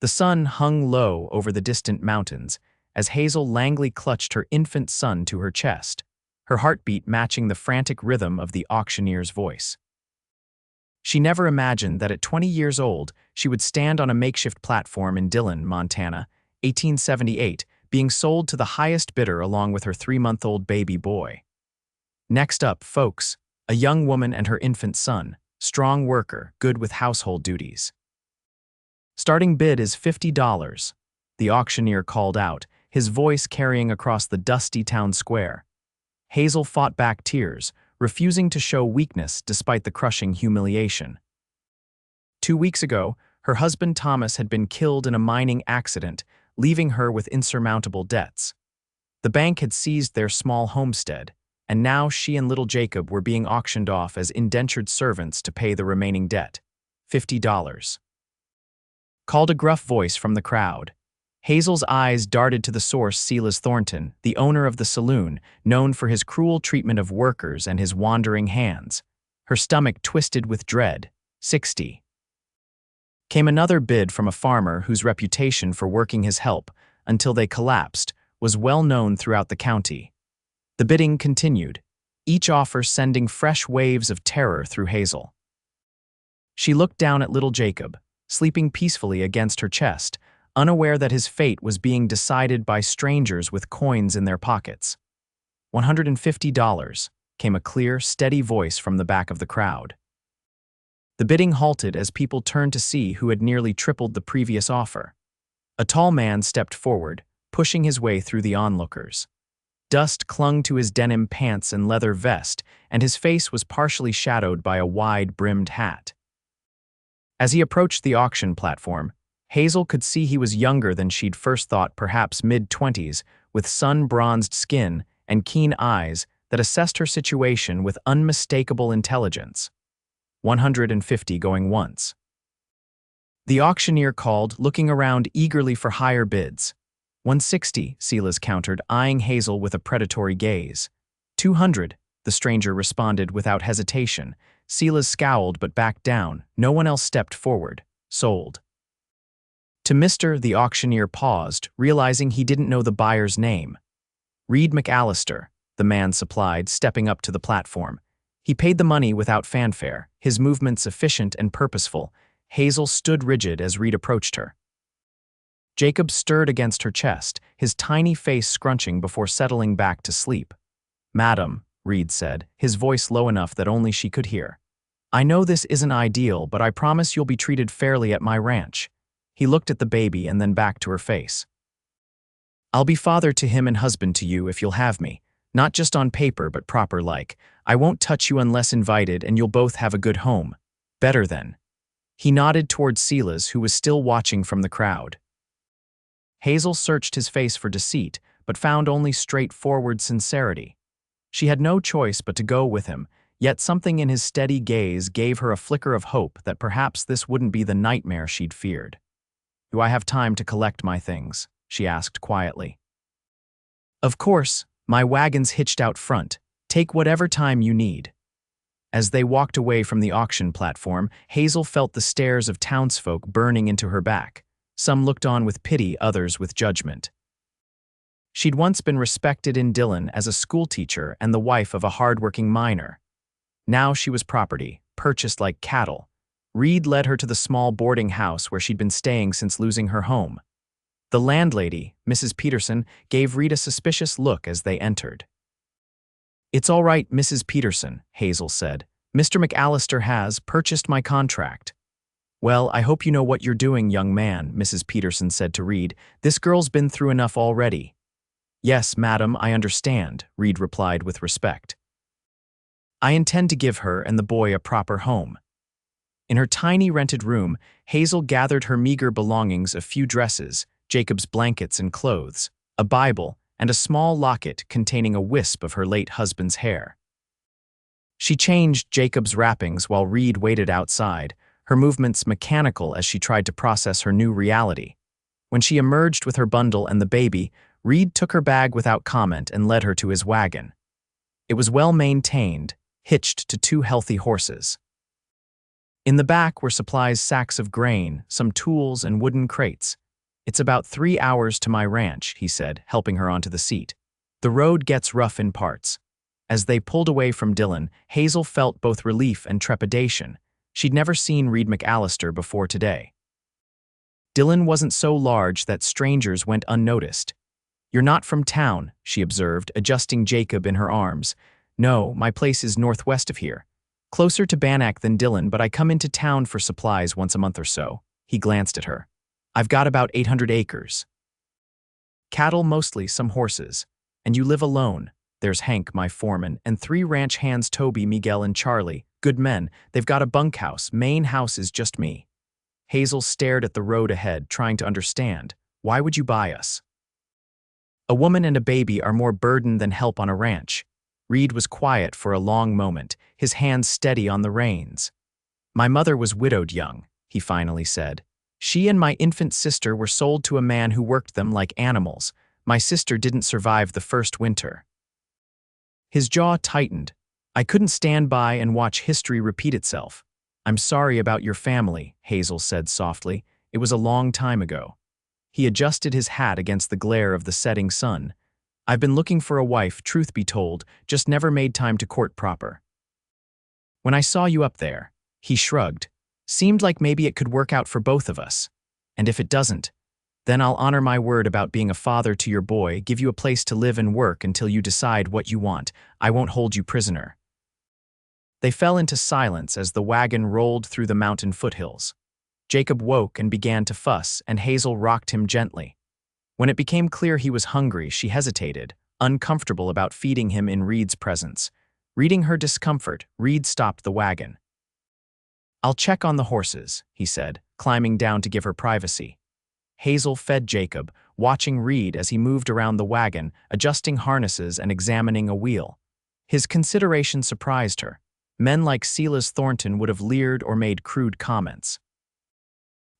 The sun hung low over the distant mountains as Hazel Langley clutched her infant son to her chest, her heartbeat matching the frantic rhythm of the auctioneer's voice. She never imagined that at 20 years old, she would stand on a makeshift platform in Dillon, Montana, 1878, being sold to the highest bidder along with her 3-month-old baby boy. Next up, folks, a young woman and her infant son, strong worker, good with household duties. Starting bid is $50, the auctioneer called out, his voice carrying across the dusty town square. Hazel fought back tears, refusing to show weakness despite the crushing humiliation. 2 weeks ago, her husband Thomas had been killed in a mining accident, leaving her with insurmountable debts. The bank had seized their small homestead, and now she and little Jacob were being auctioned off as indentured servants to pay the remaining debt. $50. Called a gruff voice from the crowd. Hazel's eyes darted to the source, Silas Thornton, the owner of the saloon, known for his cruel treatment of workers and his wandering hands. Her stomach twisted with dread. $60. Came another bid from a farmer whose reputation for working his help, until they collapsed, was well known throughout the county. The bidding continued, each offer sending fresh waves of terror through Hazel. She looked down at little Jacob, sleeping peacefully against her chest, unaware that his fate was being decided by strangers with coins in their pockets. $150, came a clear, steady voice from the back of the crowd. The bidding halted as people turned to see who had nearly tripled the previous offer. A tall man stepped forward, pushing his way through the onlookers. Dust clung to his denim pants and leather vest, and his face was partially shadowed by a wide-brimmed hat. As he approached the auction platform, Hazel could see he was younger than she'd first thought, perhaps mid-20s, with sun-bronzed skin and keen eyes that assessed her situation with unmistakable intelligence. 150 going once. The auctioneer called, looking around eagerly for higher bids. 160, Silas countered, eyeing Hazel with a predatory gaze. 200, the stranger responded without hesitation. Silas scowled but backed down. No one else stepped forward. Sold. To Mr. The auctioneer paused, realizing he didn't know the buyer's name. Reid McAllister, the man supplied, stepping up to the platform. He paid the money without fanfare, his movements efficient and purposeful. Hazel stood rigid as Reid approached her. Jacob stirred against her chest, his tiny face scrunching before settling back to sleep. "Madam," Reid said, his voice low enough that only she could hear. "I know this isn't ideal, but I promise you'll be treated fairly at my ranch." He looked at the baby and then back to her face. "I'll be father to him and husband to you if you'll have me. Not just on paper, but proper-like. I won't touch you unless invited, and you'll both have a good home. Better then." He nodded towards Silas, who was still watching from the crowd. Hazel searched his face for deceit, but found only straightforward sincerity. She had no choice but to go with him, yet something in his steady gaze gave her a flicker of hope that perhaps this wouldn't be the nightmare she'd feared. "Do I have time to collect my things?" she asked quietly. "Of course, my wagon's hitched out front. Take whatever time you need." As they walked away from the auction platform, Hazel felt the stares of townsfolk burning into her back. Some looked on with pity, others with judgment. She'd once been respected in Dillon as a schoolteacher and the wife of a hard-working miner. Now she was property, purchased like cattle. Reid led her to the small boarding house where she'd been staying since losing her home. The landlady, Mrs. Peterson, gave Reid a suspicious look as they entered. "It's all right, Mrs. Peterson," Hazel said. "Mr. McAllister has purchased my contract." "Well, I hope you know what you're doing, young man," Mrs. Peterson said to Reid. "This girl's been through enough already." "Yes, madam, I understand," Reid replied with respect. "I intend to give her and the boy a proper home." In her tiny rented room, Hazel gathered her meager belongings, a few dresses, Jacob's blankets and clothes, a Bible, and a small locket containing a wisp of her late husband's hair. She changed Jacob's wrappings while Reid waited outside, her movements mechanical as she tried to process her new reality. When she emerged with her bundle and the baby, Reid took her bag without comment and led her to his wagon. It was well maintained, hitched to 2 healthy horses. In the back were supplies, sacks of grain, some tools, and wooden crates. "It's about 3 hours to my ranch," he said, helping her onto the seat. "The road gets rough in parts." As they pulled away from Dylan, Hazel felt both relief and trepidation. She'd never seen Reid McAllister before today. Dylan wasn't so large that strangers went unnoticed. "You're not from town," she observed, adjusting Jacob in her arms. "No, my place is northwest of here. Closer to Bannack than Dylan, but I come into town for supplies once a month or so." He glanced at her. "I've got about 800 acres. Cattle mostly, some horses. And you live alone." "There's Hank, my foreman, and 3 ranch hands, Toby, Miguel, and Charlie. Good men. They've got a bunkhouse. Main house is just me." Hazel stared at the road ahead, trying to understand. "Why would you buy us?" "A woman and a baby are more burden than help on a ranch." Reid was quiet for a long moment, his hands steady on the reins. "My mother was widowed young," he finally said. "She and my infant sister were sold to a man who worked them like animals. My sister didn't survive the first winter." His jaw tightened. "I couldn't stand by and watch history repeat itself." "I'm sorry about your family," Hazel said softly. "It was a long time ago." He adjusted his hat against the glare of the setting sun. "I've been looking for a wife, truth be told, just never made time to court proper. When I saw you up there," he shrugged, "seemed like maybe it could work out for both of us. And if it doesn't, then I'll honor my word about being a father to your boy, give you a place to live and work until you decide what you want. I won't hold you prisoner." They fell into silence as the wagon rolled through the mountain foothills. Jacob woke and began to fuss, and Hazel rocked him gently. When it became clear he was hungry, she hesitated, uncomfortable about feeding him in Reid's presence. Reading her discomfort, Reid stopped the wagon. "I'll check on the horses," he said, climbing down to give her privacy. Hazel fed Jacob, watching Reid as he moved around the wagon, adjusting harnesses and examining a wheel. His consideration surprised her. Men like Silas Thornton would have leered or made crude comments.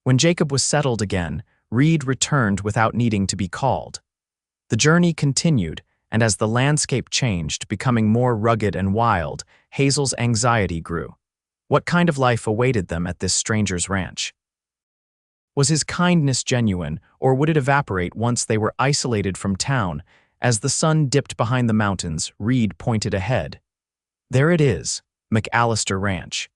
When Jacob was settled again, Reid returned without needing to be called. The journey continued, and as the landscape changed, becoming more rugged and wild, Hazel's anxiety grew. What kind of life awaited them at this stranger's ranch? Was his kindness genuine, or would it evaporate once they were isolated from town? As the sun dipped behind the mountains, Reid pointed ahead. "There it is, McAllister Ranch."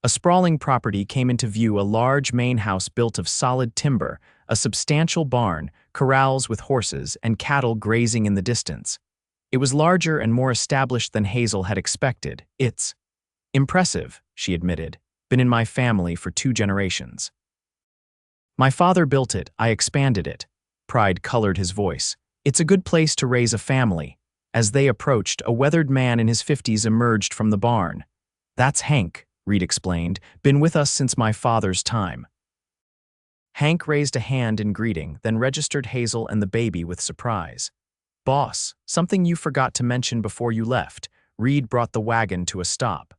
A sprawling property came into view, a large main house built of solid timber, a substantial barn, corrals with horses, and cattle grazing in the distance. It was larger and more established than Hazel had expected. "It's impressive," she admitted. "Been in my family for 2 generations. My father built it, I expanded it." Pride colored his voice. "It's a good place to raise a family." As they approached, a weathered man in his 50s emerged from the barn. "That's Hank," Reid explained. "Been with us since my father's time." Hank raised a hand in greeting, then registered Hazel and the baby with surprise. "Boss, something you forgot to mention before you left." Reid brought the wagon to a stop.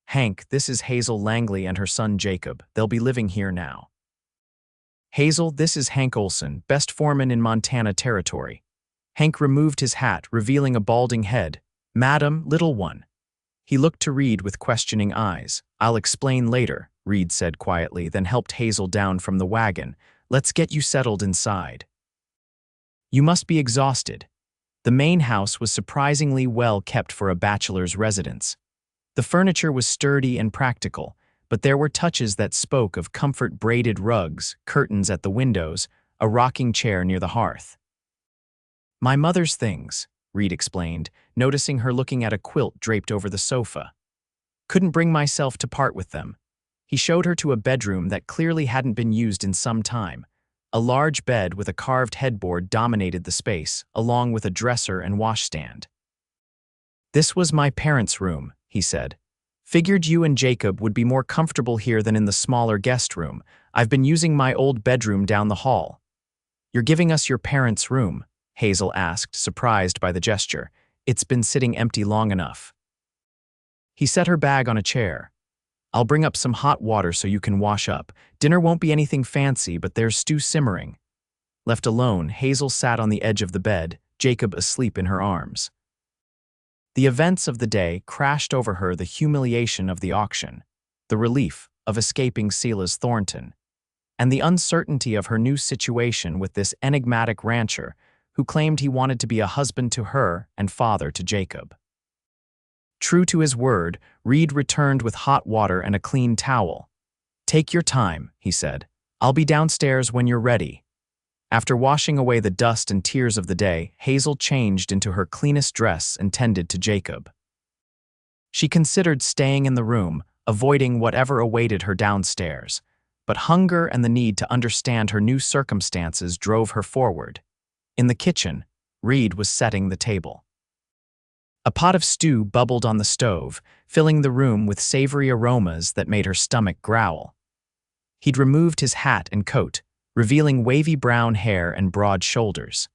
"Hank, this is Hazel Langley and her son Jacob. They'll be living here now." "Hazel, this is Hank Olson, best foreman in Montana Territory." Hank removed his hat, revealing a balding head. "Madam, little one." He looked to Reid with questioning eyes. "I'll explain later," Reid said quietly, then helped Hazel down from the wagon. "Let's get you settled inside. You must be exhausted." The main house was surprisingly well kept for a bachelor's residence. The furniture was sturdy and practical, but there were touches that spoke of comfort: braided rugs, curtains at the windows, a rocking chair near the hearth. "My mother's things," Reid explained, noticing her looking at a quilt draped over the sofa. "Couldn't bring myself to part with them." He showed her to a bedroom that clearly hadn't been used in some time. A large bed with a carved headboard dominated the space, along with a dresser and washstand. "This was my parents' room," he said. "Figured you and Jacob would be more comfortable here than in the smaller guest room. I've been using my old bedroom down the hall." "You're giving us your parents' room?" Hazel asked, surprised by the gesture. "It's been sitting empty long enough." He set her bag on a chair. "I'll bring up some hot water so you can wash up. Dinner won't be anything fancy, but there's stew simmering." Left alone, Hazel sat on the edge of the bed, Jacob asleep in her arms. The events of the day crashed over her, the humiliation of the auction. the relief of escaping Sela's Thornton, and the uncertainty of her new situation with this enigmatic rancher who claimed he wanted to be a husband to her and father to Jacob. True to his word, Reid returned with hot water and a clean towel. "Take your time," he said. "I'll be downstairs when you're ready." After washing away the dust and tears of the day, Hazel changed into her cleanest dress and tended to Jacob. She considered staying in the room, avoiding whatever awaited her downstairs, but hunger and the need to understand her new circumstances drove her forward. In the kitchen, Reid was setting the table. A pot of stew bubbled on the stove, filling the room with savory aromas that made her stomach growl. He'd removed his hat and coat, revealing wavy brown hair and broad shoulders.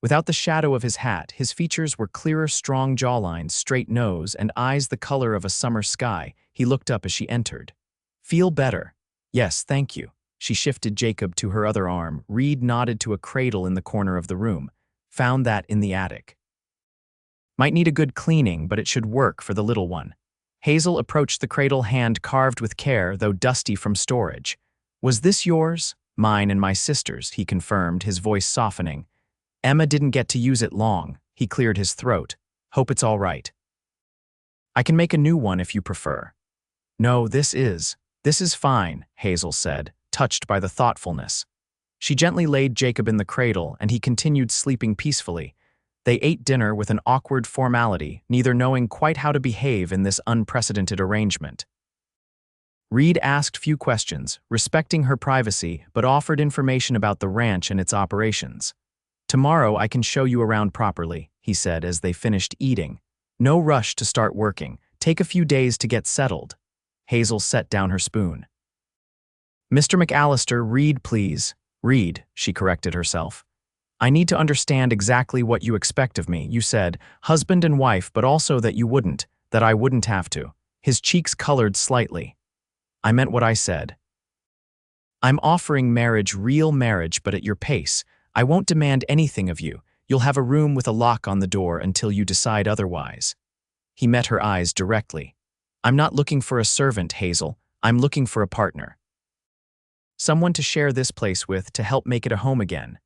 Without the shadow of his hat, his features were clearer, strong jawlines, straight nose, and eyes the color of a summer sky. He looked up as she entered. "Feel better?" "Yes, thank you." She shifted Jacob to her other arm. Reid nodded to a cradle in the corner of the room. "Found that in the attic. Might need a good cleaning, but it should work for the little one." Hazel approached the cradle, hand carved with care, though dusty from storage. "Was this yours?" "Mine and my sister's," he confirmed, his voice softening. "Emma didn't get to use it long." He cleared his throat. "Hope it's all right." "I can make a new one if you prefer." "No, this is fine," Hazel said, touched by the thoughtfulness. She gently laid Jacob in the cradle, and he continued sleeping peacefully. They ate dinner with an awkward formality, neither knowing quite how to behave in this unprecedented arrangement. Reid asked few questions, respecting her privacy, but offered information about the ranch and its operations. "Tomorrow I can show you around properly," he said as they finished eating. "No rush to start working. Take a few days to get settled." Hazel set down her spoon. "Mr. McAllister, Reid, please." "Reid," she corrected herself. "I need to understand exactly what you expect of me. You said husband and wife, but also that I wouldn't have to." His cheeks colored slightly. "I meant what I said. I'm offering marriage, real marriage, but at your pace. I won't demand anything of you. You'll have a room with a lock on the door until you decide otherwise." He met her eyes directly. "I'm not looking for a servant, Hazel. I'm looking for a partner. Someone to share this place with, to help make it a home again.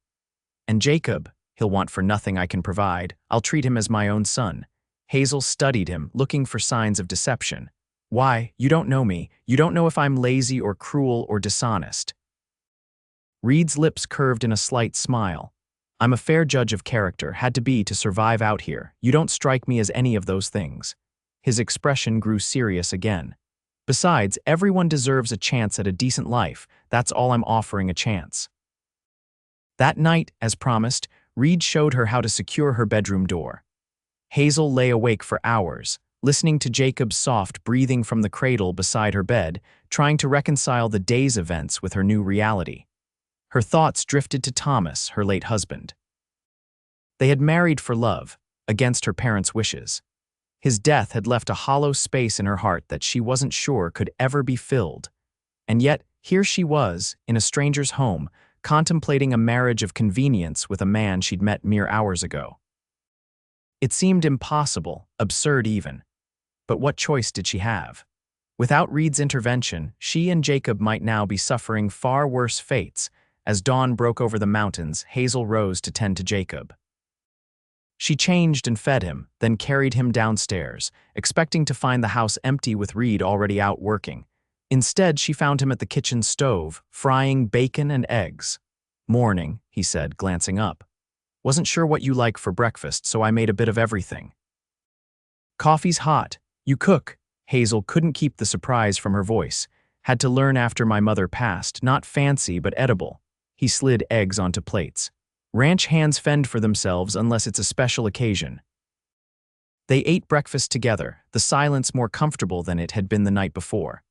And Jacob, he'll want for nothing I can provide. I'll treat him as my own son." Hazel studied him, looking for signs of deception. "Why? You don't know me. You don't know if I'm lazy or cruel or dishonest." Reid's lips curved in a slight smile. "I'm a fair judge of character, had to be to survive out here. You don't strike me as any of those things." His expression grew serious again. "Besides, everyone deserves a chance at a decent life. That's all I'm offering, a chance." That night, as promised, Reid showed her how to secure her bedroom door. Hazel lay awake for hours, listening to Jacob's soft breathing from the cradle beside her bed, trying to reconcile the day's events with her new reality. Her thoughts drifted to Thomas, her late husband. They had married for love, against her parents' wishes. His death had left a hollow space in her heart that she wasn't sure could ever be filled. And yet, here she was, in a stranger's home, contemplating a marriage of convenience with a man she'd met mere hours ago. It seemed impossible, absurd even. But what choice did she have? Without Reid's intervention, she and Jacob might now be suffering far worse fates. As dawn broke over the mountains, Hazel rose to tend to Jacob. She changed and fed him, then carried him downstairs, expecting to find the house empty with Reid already out working. Instead, she found him at the kitchen stove, frying bacon and eggs. "Morning," he said, glancing up. "Wasn't sure what you like for breakfast, so I made a bit of everything." "Coffee's hot. You cook?" Hazel couldn't keep the surprise from her voice. "Had to learn after my mother passed. Not fancy, but edible." He slid eggs onto plates. "Ranch hands fend for themselves unless it's a special occasion." They ate breakfast together, the silence more comfortable than it had been the night before.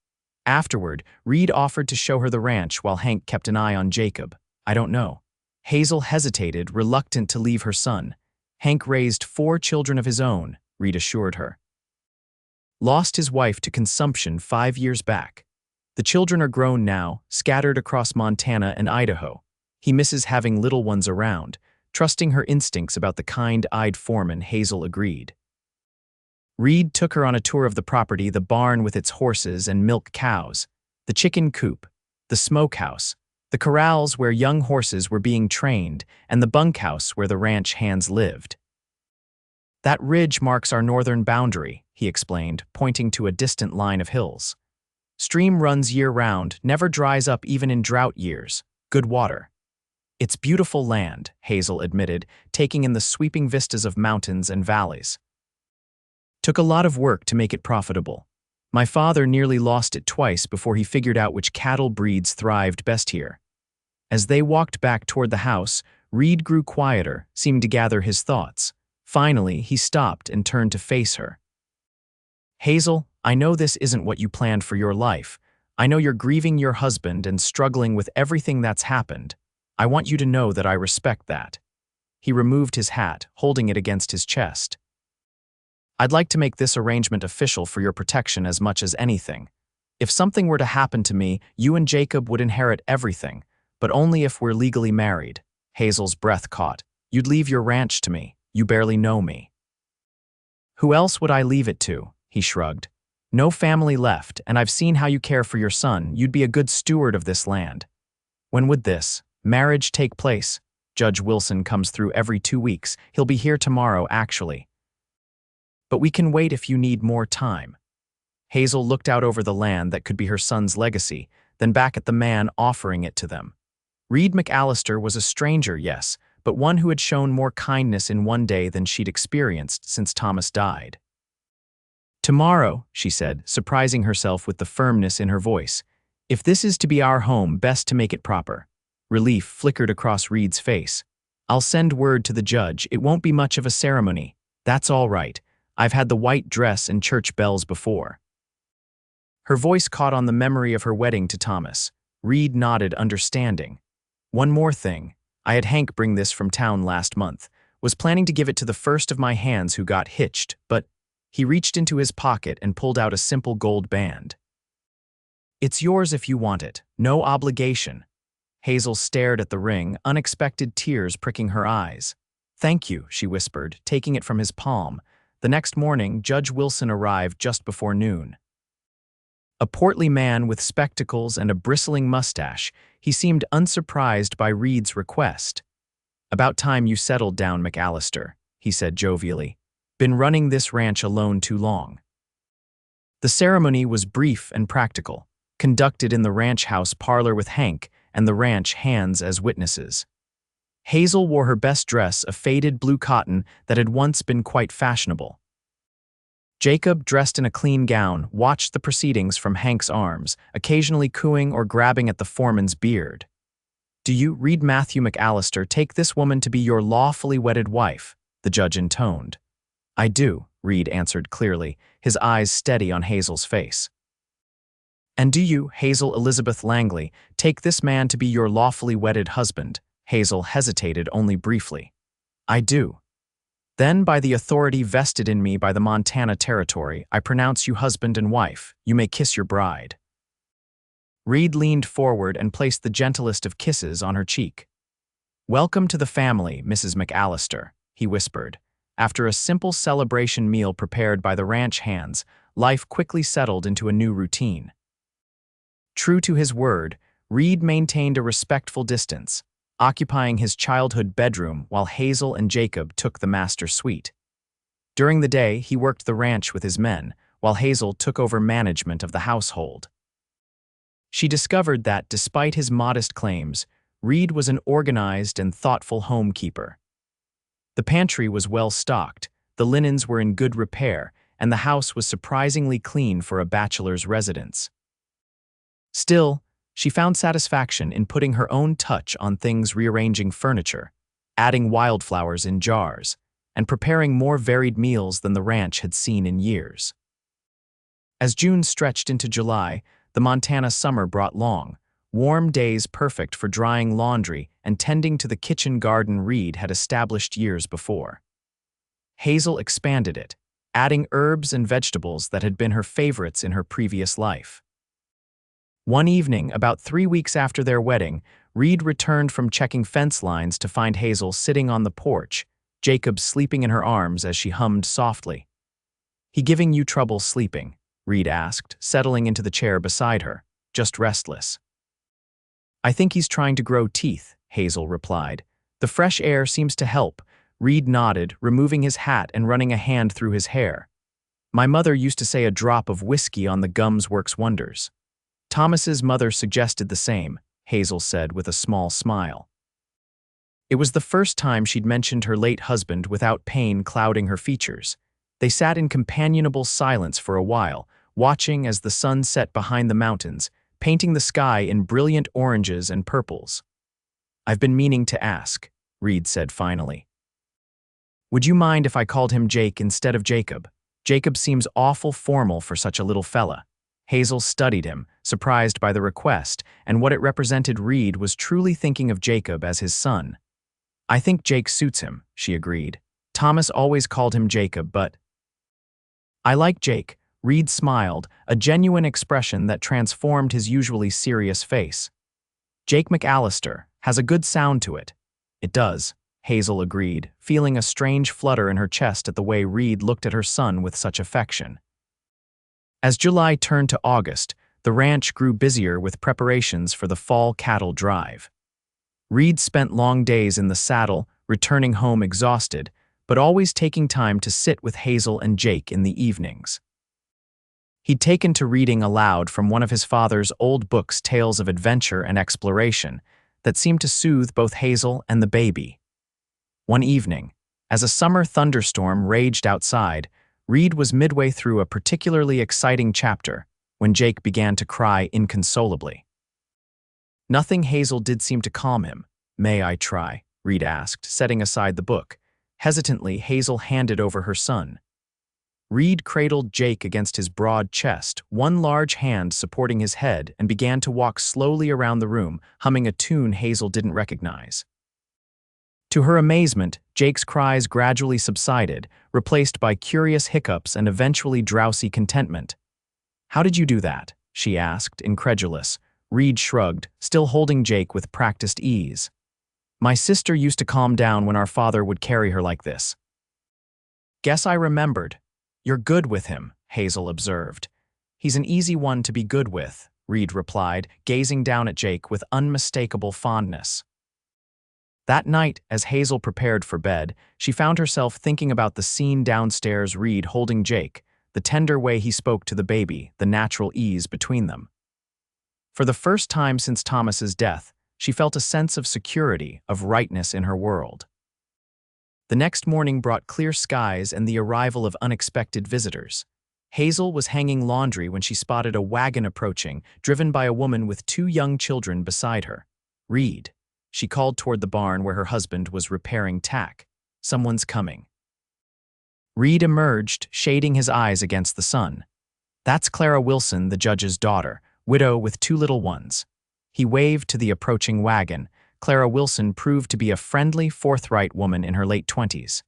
Afterward, Reid offered to show her the ranch while Hank kept an eye on Jacob. "I don't know." Hazel hesitated, reluctant to leave her son. "Hank raised 4 children of his own," Reid assured her. "Lost his wife to consumption 5 years back. The children are grown now, scattered across Montana and Idaho. He misses having little ones around." Trusting her instincts about the kind-eyed foreman, Hazel agreed. Reid took her on a tour of the property, the barn with its horses and milk cows, the chicken coop, the smokehouse, the corrals where young horses were being trained, and the bunkhouse where the ranch hands lived. "That ridge marks our northern boundary," he explained, pointing to a distant line of hills. "Stream runs year-round, never dries up even in drought years. Good water." "It's beautiful land," Hazel admitted, taking in the sweeping vistas of mountains and valleys. "Took a lot of work to make it profitable. My father nearly lost it twice before he figured out which cattle breeds thrived best here." As they walked back toward the house, Reid grew quieter, seemed to gather his thoughts. Finally, he stopped and turned to face her. "Hazel, I know this isn't what you planned for your life. I know you're grieving your husband and struggling with everything that's happened. I want you to know that I respect that." He removed his hat, holding it against his chest. "I'd like to make this arrangement official for your protection as much as anything. If something were to happen to me, you and Jacob would inherit everything, but only if we're legally married." Hazel's breath caught. "You'd leave your ranch to me. You barely know me." "Who else would I leave it to?" he shrugged. "No family left, and I've seen how you care for your son. You'd be a good steward of this land." "When would this marriage take place?" "Judge Wilson comes through every 2 weeks. He'll be here tomorrow, actually." "But we can wait if you need more time." Hazel looked out over the land that could be her son's legacy, then back at the man offering it to them. Reid McAllister was a stranger, yes, but one who had shown more kindness in one day than she'd experienced since Thomas died. "Tomorrow," she said, surprising herself with the firmness in her voice. "If this is to be our home, best to make it proper." Relief flickered across Reid's face. "I'll send word to the judge. It won't be much of a ceremony. That's all right. I've had the white dress and church bells before." Her voice caught on the memory of her wedding to Thomas. Reid nodded, understanding. "One more thing. I had Hank bring this from town last month. Was planning to give it to the first of my hands who got hitched, but..." He reached into his pocket and pulled out a simple gold band. "It's yours if you want it. No obligation." Hazel stared at the ring, unexpected tears pricking her eyes. "Thank you," she whispered, taking it from his palm. The next morning, Judge Wilson arrived just before noon. A portly man with spectacles and a bristling mustache, he seemed unsurprised by Reid's request. "About time you settled down, McAllister," he said jovially. "Been running this ranch alone too long." The ceremony was brief and practical, conducted in the ranch house parlor with Hank and the ranch hands as witnesses. Hazel wore her best dress, a faded blue cotton that had once been quite fashionable. Jacob, dressed in a clean gown, watched the proceedings from Hank's arms, occasionally cooing or grabbing at the foreman's beard. "Do you, Reid Matthew McAllister, take this woman to be your lawfully wedded wife?" the judge intoned. "I do," Reid answered clearly, his eyes steady on Hazel's face. "And do you, Hazel Elizabeth Langley, take this man to be your lawfully wedded husband?" Hazel hesitated only briefly. "I do." "Then, by the authority vested in me by the Montana Territory, I pronounce you husband and wife. You may kiss your bride." Reid leaned forward and placed the gentlest of kisses on her cheek. "Welcome to the family, Mrs. McAllister," he whispered. After a simple celebration meal prepared by the ranch hands, life quickly settled into a new routine. True to his word, Reid maintained a respectful distance, occupying his childhood bedroom while Hazel and Jacob took the master suite. During the day, he worked the ranch with his men, while Hazel took over management of the household. She discovered that, despite his modest claims, Reid was an organized and thoughtful homekeeper. The pantry was well stocked, the linens were in good repair, and the house was surprisingly clean for a bachelor's residence. Still, she found satisfaction in putting her own touch on things, rearranging furniture, adding wildflowers in jars, and preparing more varied meals than the ranch had seen in years. As June stretched into July, the Montana summer brought long, warm days perfect for drying laundry and tending to the kitchen garden Reid had established years before. Hazel expanded it, adding herbs and vegetables that had been her favorites in her previous life. One evening, about 3 weeks after their wedding, Reid returned from checking fence lines to find Hazel sitting on the porch, Jacob sleeping in her arms as she hummed softly. He giving you trouble sleeping? Reid asked, settling into the chair beside her, just restless. I think he's trying to grow teeth, Hazel replied. The fresh air seems to help. Reid nodded, removing his hat and running a hand through his hair. My mother used to say a drop of whiskey on the gums works wonders. Thomas's mother suggested the same, Hazel said with a small smile. It was the first time she'd mentioned her late husband without pain clouding her features. They sat in companionable silence for a while, watching as the sun set behind the mountains, painting the sky in brilliant oranges and purples. I've been meaning to ask, Reid said finally. Would you mind if I called him Jake instead of Jacob? Jacob seems awful formal for such a little fella. Hazel studied him, surprised by the request, and what it represented. Reid was truly thinking of Jacob as his son. I think Jake suits him, she agreed. Thomas always called him Jacob, but… I like Jake, Reid smiled, a genuine expression that transformed his usually serious face. Jake McAllister has a good sound to it. It does, Hazel agreed, feeling a strange flutter in her chest at the way Reid looked at her son with such affection. As July turned to August, the ranch grew busier with preparations for the fall cattle drive. Reid spent long days in the saddle, returning home exhausted, but always taking time to sit with Hazel and Jake in the evenings. He'd taken to reading aloud from one of his father's old books, tales of adventure and exploration, that seemed to soothe both Hazel and the baby. One evening, as a summer thunderstorm raged outside, Reid was midway through a particularly exciting chapter when Jake began to cry inconsolably. Nothing Hazel did seem to calm him. May I try? Reid asked, setting aside the book. Hesitantly, Hazel handed over her son. Reid cradled Jake against his broad chest, one large hand supporting his head, and began to walk slowly around the room, humming a tune Hazel didn't recognize. To her amazement, Jake's cries gradually subsided, replaced by curious hiccups and eventually drowsy contentment. How did you do that? She asked, incredulous. Reid shrugged, still holding Jake with practiced ease. My sister used to calm down when our father would carry her like this. Guess I remembered. You're good with him, Hazel observed. He's an easy one to be good with, Reid replied, gazing down at Jake with unmistakable fondness. That night, as Hazel prepared for bed, she found herself thinking about the scene downstairs, Reid holding Jake, the tender way he spoke to the baby, the natural ease between them. For the first time since Thomas's death, she felt a sense of security, of rightness in her world. The next morning brought clear skies and the arrival of unexpected visitors. Hazel was hanging laundry when she spotted a wagon approaching, driven by a woman with 2 young children beside her. Reid. She called toward the barn where her husband was repairing tack. Someone's coming. Reid emerged, shading his eyes against the sun. That's Clara Wilson, the judge's daughter, widow with 2 little ones. He waved to the approaching wagon. Clara Wilson proved to be a friendly, forthright woman in her late 20s.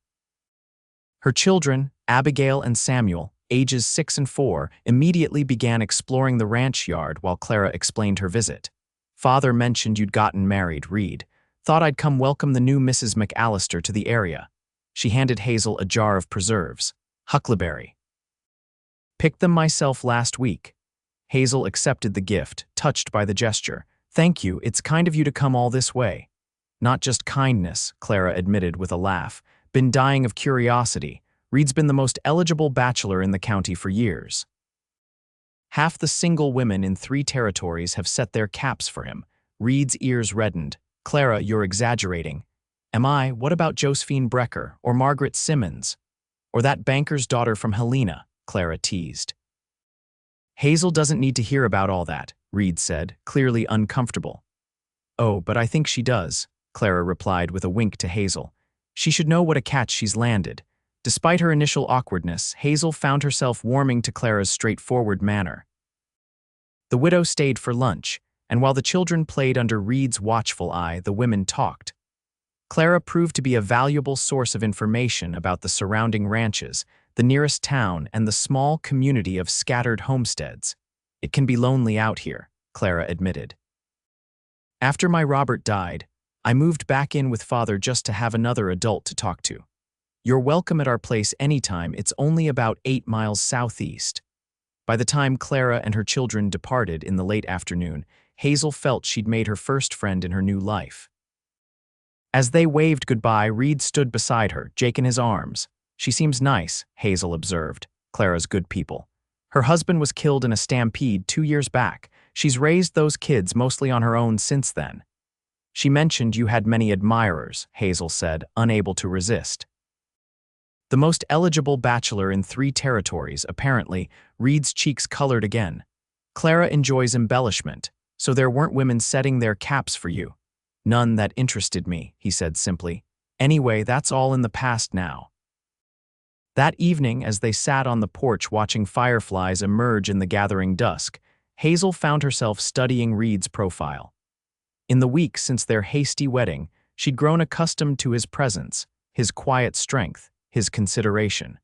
Her children, Abigail and Samuel, ages 6 and 4, immediately began exploring the ranch yard while Clara explained her visit. Father mentioned you'd gotten married, Reid. Thought I'd come welcome the new Mrs. McAllister to the area. She handed Hazel a jar of preserves. Huckleberry. Picked them myself last week. Hazel accepted the gift, touched by the gesture. Thank you, it's kind of you to come all this way. Not just kindness, Clara admitted with a laugh. Been dying of curiosity. Reid's been the most eligible bachelor in the county for years. Half the single women in 3 territories have set their caps for him. Reid's ears reddened. Clara, you're exaggerating. Am I? What about Josephine Brecker, or Margaret Simmons? Or that banker's daughter from Helena? Clara teased. Hazel doesn't need to hear about all that, Reid said, clearly uncomfortable. Oh, but I think she does, Clara replied with a wink to Hazel. She should know what a catch she's landed. Despite her initial awkwardness, Hazel found herself warming to Clara's straightforward manner. The widow stayed for lunch, and while the children played under Reid's watchful eye, the women talked. Clara proved to be a valuable source of information about the surrounding ranches, the nearest town, and the small community of scattered homesteads. It can be lonely out here, Clara admitted. After my Robert died, I moved back in with Father just to have another adult to talk to. "You're welcome at our place anytime. It's only about 8 miles southeast." By the time Clara and her children departed in the late afternoon, Hazel felt she'd made her first friend in her new life. As they waved goodbye, Reid stood beside her, Jake in his arms. "She seems nice," Hazel observed. "Clara's good people. Her husband was killed in a stampede 2 years back. She's raised those kids mostly on her own since then." "She mentioned you had many admirers," Hazel said, unable to resist. "The most eligible bachelor in 3 territories, apparently." Reid's cheeks colored again. "Clara enjoys embellishment, so there weren't women setting their caps for you." "None that interested me," he said simply. "Anyway, that's all in the past now." That evening, as they sat on the porch watching fireflies emerge in the gathering dusk, Hazel found herself studying Reid's profile. In the weeks since their hasty wedding, she'd grown accustomed to his presence, his quiet strength, his consideration.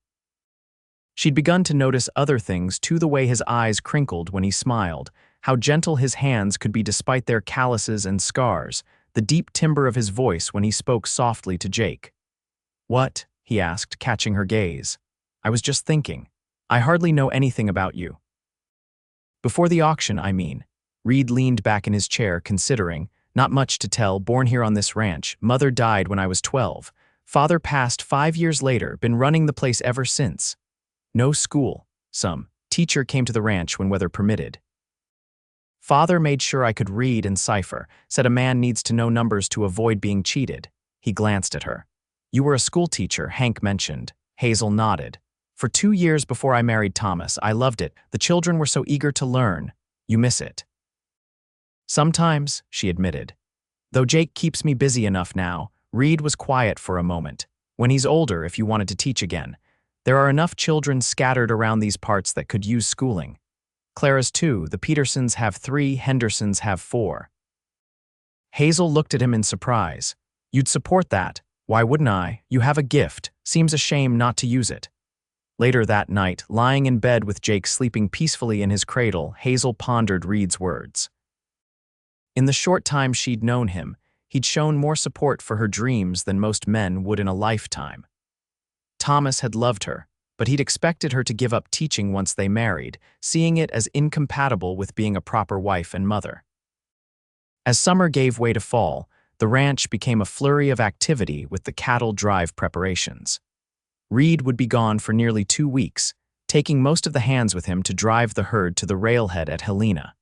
She'd begun to notice other things too, the way his eyes crinkled when he smiled, how gentle his hands could be despite their calluses and scars, the deep timbre of his voice when he spoke softly to Jake. "What?" he asked, catching her gaze. "I was just thinking. I hardly know anything about you." "Before the auction, I mean." Reid leaned back in his chair, considering. "Not much to tell, born here on this ranch. Mother died when I was 12. Father passed 5 years later, been running the place ever since. No school. Some teacher came to the ranch when weather permitted. Father made sure I could read and cipher, said a man needs to know numbers to avoid being cheated." He glanced at her. "You were a school teacher," Hank mentioned. Hazel nodded. "For 2 years before I married Thomas. I loved it. The children were so eager to learn. You miss it." "Sometimes," she admitted. "Though Jake keeps me busy enough now." Reid was quiet for a moment. "When he's older, if you wanted to teach again. There are enough children scattered around these parts that could use schooling. Clara's 2, the Petersons have 3, Hendersons have 4. Hazel looked at him in surprise. "You'd support that? Why wouldn't I? You have a gift. Seems a shame not to use it." Later that night, lying in bed with Jake sleeping peacefully in his cradle, Hazel pondered Reid's words. In the short time she'd known him, he'd shown more support for her dreams than most men would in a lifetime. Thomas had loved her, but he'd expected her to give up teaching once they married, seeing it as incompatible with being a proper wife and mother. As summer gave way to fall, the ranch became a flurry of activity with the cattle drive preparations. Reid would be gone for nearly 2 weeks, taking most of the hands with him to drive the herd to the railhead at Helena.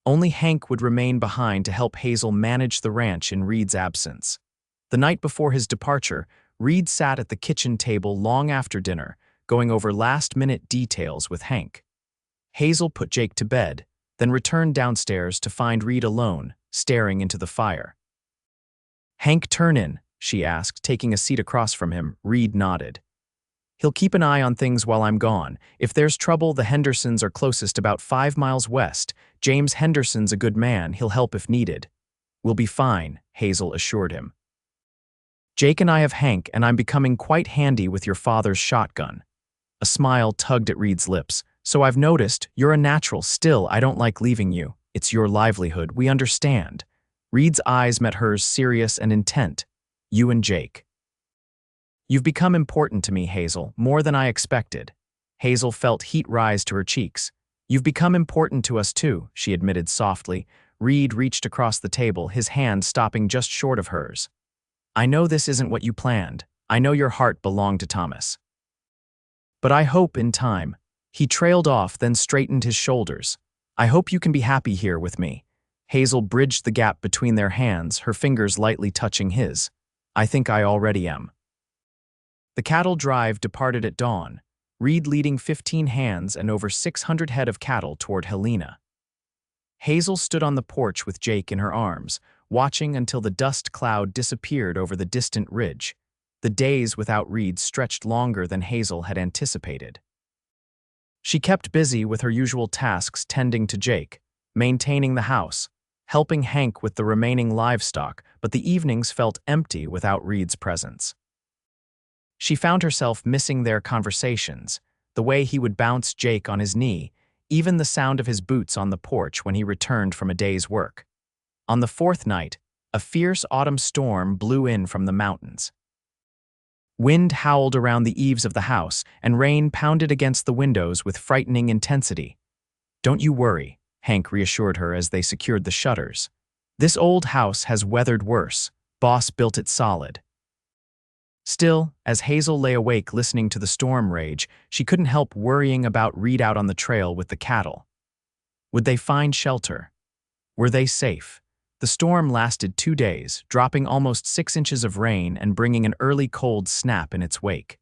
Only Hank would remain behind to help Hazel manage the ranch in Reid's absence. The night before his departure, Reid sat at the kitchen table long after dinner, going over last-minute details with Hank. Hazel put Jake to bed, then returned downstairs to find Reid alone, staring into the fire. "Hank turn in?" she asked, taking a seat across from him. Reid nodded. "He'll keep an eye on things while I'm gone. If there's trouble, the Hendersons are closest, about 5 miles west. James Henderson's a good man. He'll help if needed." "We'll be fine," Hazel assured him. "Jake and I have Hank, and I'm becoming quite handy with your father's shotgun." A smile tugged at Reid's lips. "So I've noticed, you're a natural. Still, I don't like leaving you. It's your livelihood. We understand." Reid's eyes met hers, serious and intent. "You and Jake. You've become important to me, Hazel, more than I expected." Hazel felt heat rise to her cheeks. "You've become important to us too," she admitted softly. Reid reached across the table, his hand stopping just short of hers. "I know this isn't what you planned. I know your heart belonged to Thomas. But I hope in time." He trailed off, then straightened his shoulders. "I hope you can be happy here with me." Hazel bridged the gap between their hands, her fingers lightly touching his. "I think I already am." The cattle drive departed at dawn, Reid leading 15 hands and over 600 head of cattle toward Helena. Hazel stood on the porch with Jake in her arms, watching until the dust cloud disappeared over the distant ridge. The days without Reid stretched longer than Hazel had anticipated. She kept busy with her usual tasks, tending to Jake, maintaining the house, helping Hank with the remaining livestock, but the evenings felt empty without Reid's presence. She found herself missing their conversations, the way he would bounce Jake on his knee, even the sound of his boots on the porch when he returned from a day's work. On the 4th night, a fierce autumn storm blew in from the mountains. Wind howled around the eaves of the house, and rain pounded against the windows with frightening intensity. "Don't you worry," Hank reassured her as they secured the shutters. "This old house has weathered worse. Boss built it solid." Still, as Hazel lay awake listening to the storm rage, she couldn't help worrying about Reid out on the trail with the cattle. Would they find shelter? Were they safe? The storm lasted 2 days, dropping almost 6 inches of rain and bringing an early cold snap in its wake.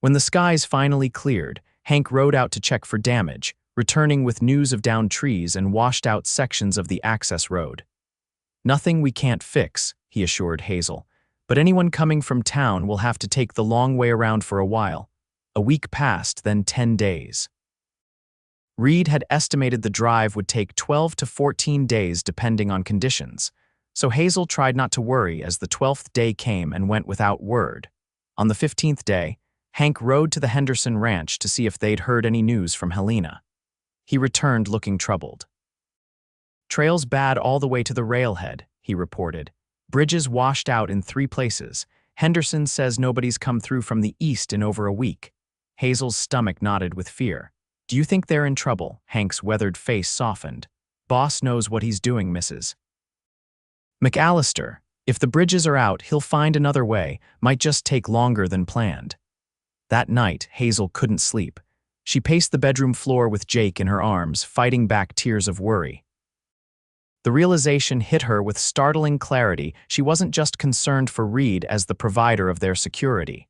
When the skies finally cleared, Hank rode out to check for damage, returning with news of downed trees and washed-out sections of the access road. "Nothing we can't fix," he assured Hazel, "but anyone coming from town will have to take the long way around for a while." A week passed, then 10 days. Reid had estimated the drive would take 12 to 14 days depending on conditions, so Hazel tried not to worry as the 12th day came and went without word. On the 15th day, Hank rode to the Henderson ranch to see if they'd heard any news from Helena. He returned looking troubled. "Trail's bad all the way to the railhead," he reported. "Bridges washed out in 3 places. Henderson says nobody's come through from the east in over a week." Hazel's stomach knotted with fear. "Do you think they're in trouble?" Hank's weathered face softened. "Boss knows what he's doing, Mrs. McAllister. If the bridges are out, he'll find another way. Might just take longer than planned." That night, Hazel couldn't sleep. She paced the bedroom floor with Jake in her arms, fighting back tears of worry. The realization hit her with startling clarity. She wasn't just concerned for Reid as the provider of their security.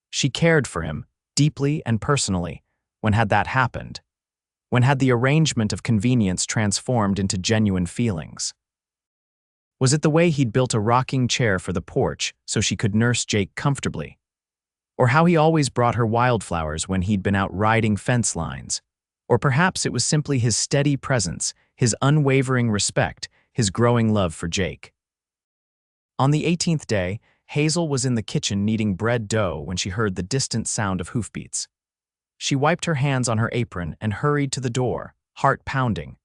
She cared for him, deeply and personally. When had that happened? When had the arrangement of convenience transformed into genuine feelings? Was it the way he'd built a rocking chair for the porch so she could nurse Jake comfortably? Or how he always brought her wildflowers when he'd been out riding fence lines? Or perhaps it was simply his steady presence, his unwavering respect, his growing love for Jake. On the 18th day, Hazel was in the kitchen kneading bread dough when she heard the distant sound of hoofbeats. She wiped her hands on her apron and hurried to the door, heart pounding.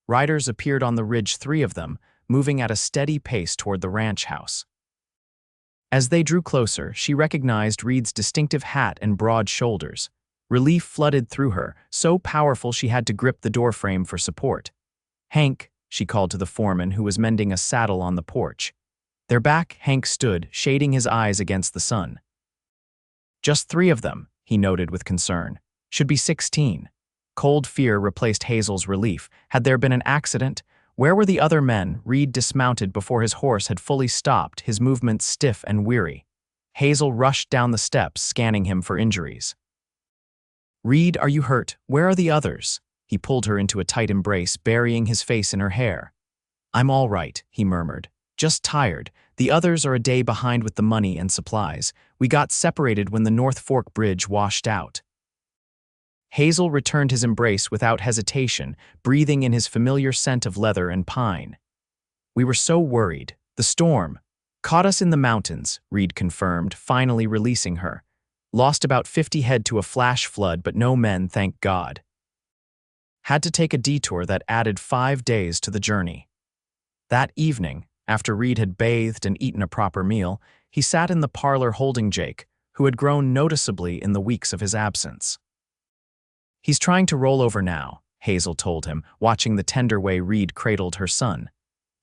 Riders appeared on the ridge, 3 of them, moving at a steady pace toward the ranch house. As they drew closer, she recognized Reid's distinctive hat and broad shoulders. Relief flooded through her, so powerful she had to grip the doorframe for support. "Hank," she called to the foreman who was mending a saddle on the porch. Their back, Hank stood, shading his eyes against the sun. "Just 3 of them," he noted with concern. "Should be 16. Cold fear replaced Hazel's relief. Had there been an accident? Where were the other men? Reid dismounted before his horse had fully stopped, his movements stiff and weary. Hazel rushed down the steps, scanning him for injuries. "Reid, are you hurt? Where are the others?" He pulled her into a tight embrace, burying his face in her hair. "I'm all right," he murmured. "Just tired. The others are a day behind with the money and supplies. We got separated when the North Fork Bridge washed out." Hazel returned his embrace without hesitation, breathing in his familiar scent of leather and pine. "We were so worried. The storm caught us in the mountains," Reid confirmed, finally releasing her. "Lost about 50 head to a flash flood, but no men, thank God." Had to take a detour that added 5 days to the journey. That evening, after Reid had bathed and eaten a proper meal, he sat in the parlor holding Jake, who had grown noticeably in the weeks of his absence. "He's trying to roll over now," Hazel told him, watching the tender way Reid cradled her son.